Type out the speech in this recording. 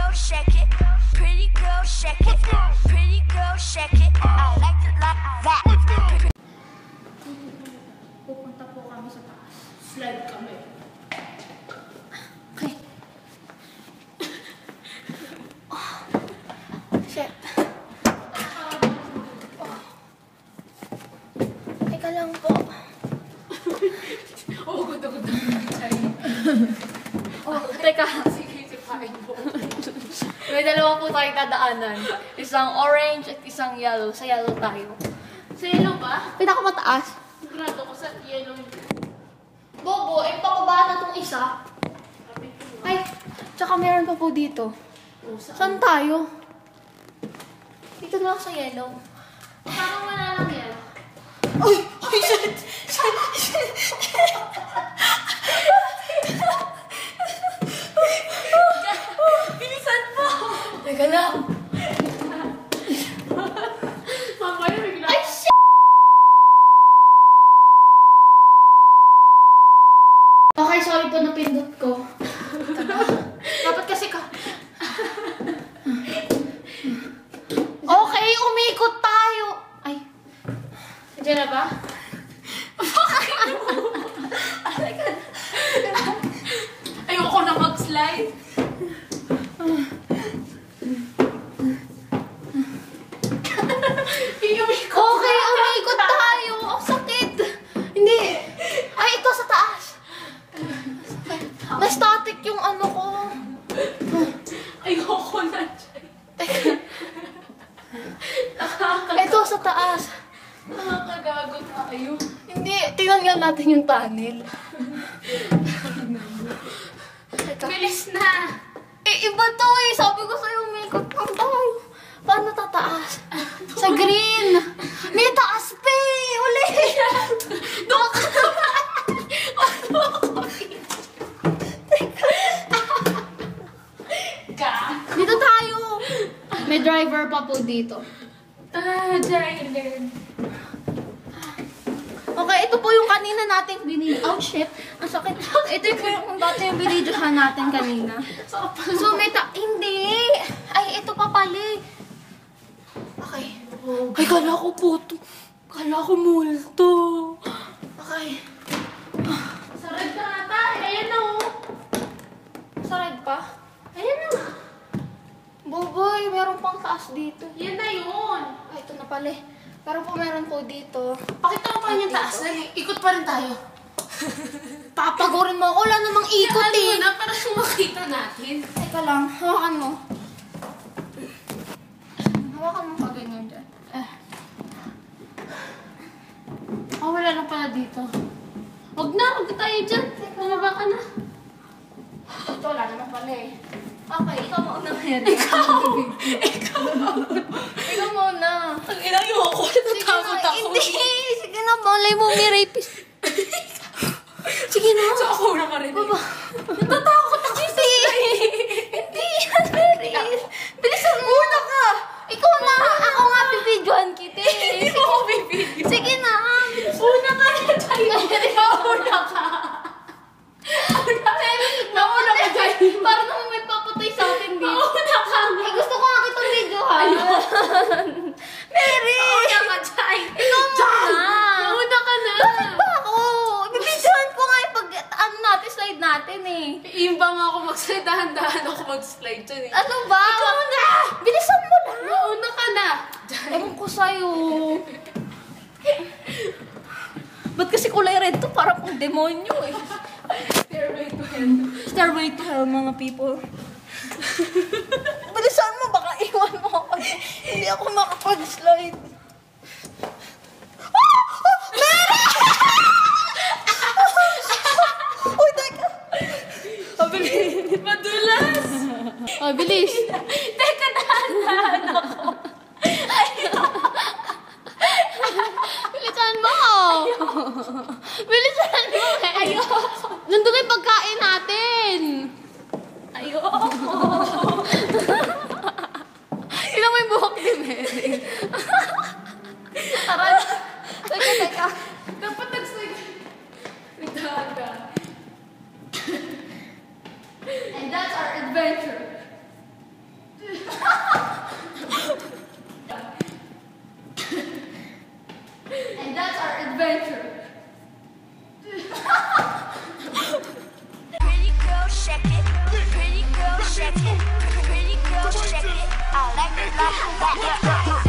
girl, shake it. Pretty girl, shake it. Pretty girl, shake it. I like it like that. Pupunta po kami sa taas. Slide kami. Okay. Oh. Shit. Oh. Teka lang po. Oh, gud-gud. Oh, teka. Sige, sipain mo. May dalawa po tayong dadaanan. Isang orange at isang yellow. Sa yellow tayo. Sa yellow ba? Pinakamataas. Grado ko sa yellow. Bobo, pababa na tong isa. Ay, tsaka meron pa po dito. Saan tayo? Dito na ako sa yellow. Parang wala lang yan. Uy! Uy! Shit! Bilisan mo! Teka lang. Mamaya bigla. Ay, shit! Okay, sorry po napindot ko. Dapat kasi ka... Okay, umikot tayo. Ay. Diyan na ba? Ayoko na mag-slide. Okay, umikot tayo. Ang sakit. Hindi. Ay, ito sa taas. Na-static yung ano ko. Ayoko na dyan. Ito sa taas. Nakakagago tayo. Hindi, tingnan nga natin yung tunnel. Ito. Bilis na. Iba to eh. Sabi ko sa'yo, umikot lang tayo. Paano tataas? Sa green. May taas pa eh. Uli. Doon ka naman. Dito tayo. May driver pa po dito. Driver. Okay, ito po yung kanina nating binili. Oh shit, ang sakit. Ito po yung dati yung binidyohan natin kanina. So may hindi. Ay, ito pa pali. Okay. Ay, kala ko puto. Kala ko multo. Okay. Sarad ka nga tayo. Ayan na oh. Sarad pa? Ayan na nga. Boboy, meron pang taas dito. Yan na yun. Ay, ito na pala. Pero po meron po dito. Pakita mo pa yung taas. Ikot pa rin tayo. Papagurin mo ako. Wala namang ikot Ano eh. na para makita natin. Teka lang, hawakan mo. Hawakan mo pa ganyan dyan. Oh, wala lang pala dito. Huwag na tayo dyan. Bumaba ka na. Ito, wala naman pala eh. Okay, ikaw muna. Ikaw. Ikaw muna. Ang inayo ako. Natatakot ako. Hindi. Sige na, malay mo may rapist. Sige na. So ako na marinig. Baba. Natatakot ako. Hindi. Hindi yan, Meris. Bilisan mo. Una ka. Ikaw na. Ako nga bibidyohan kita. Hindi mo ako bibigyan. Sige na. Una ka na tayo. Nauna ka. Nauna ka dyan. Para naman may papatay sa atin dito. Nauna ka. Eh, gusto ko nga kitang videohan. Mary! Nauna ka dyan. Ikaw muna. Nauna ka na. Bakit ba ako? Bibidyohan ko nga yung pag ano natin, slide natin eh. Iimbang ako mag-slide. Dahan-dahan ako mag-slide dyan eh. Ano ba? Ikaw na! Bilisan mo lang. Nauna ka na. Ewan ko sa'yo. Ba't kasi kulay red to? Parang kung demonyo eh. Stairway to hell. Stairway to hell, mga people. Bilisan mo, baka iwan mo ako. Hindi ako makapag-slide. Ah! Ah! Mary! Uy, teka. Mabilis. Madulas. Mabilis. Teka, dahan-dahan ako. Bilisan mo! Bilisan mo eh! Ayoko. Nandun yung pagkain natin! Ayoko. Tignan mo yung buhok ni Mary. Tara. Teka. Dapat nag-slide. And that's our adventure. And that's our adventure. Pretty girl, shake it. Pretty girl, shake it. Pretty girl, shake it. I like it like that.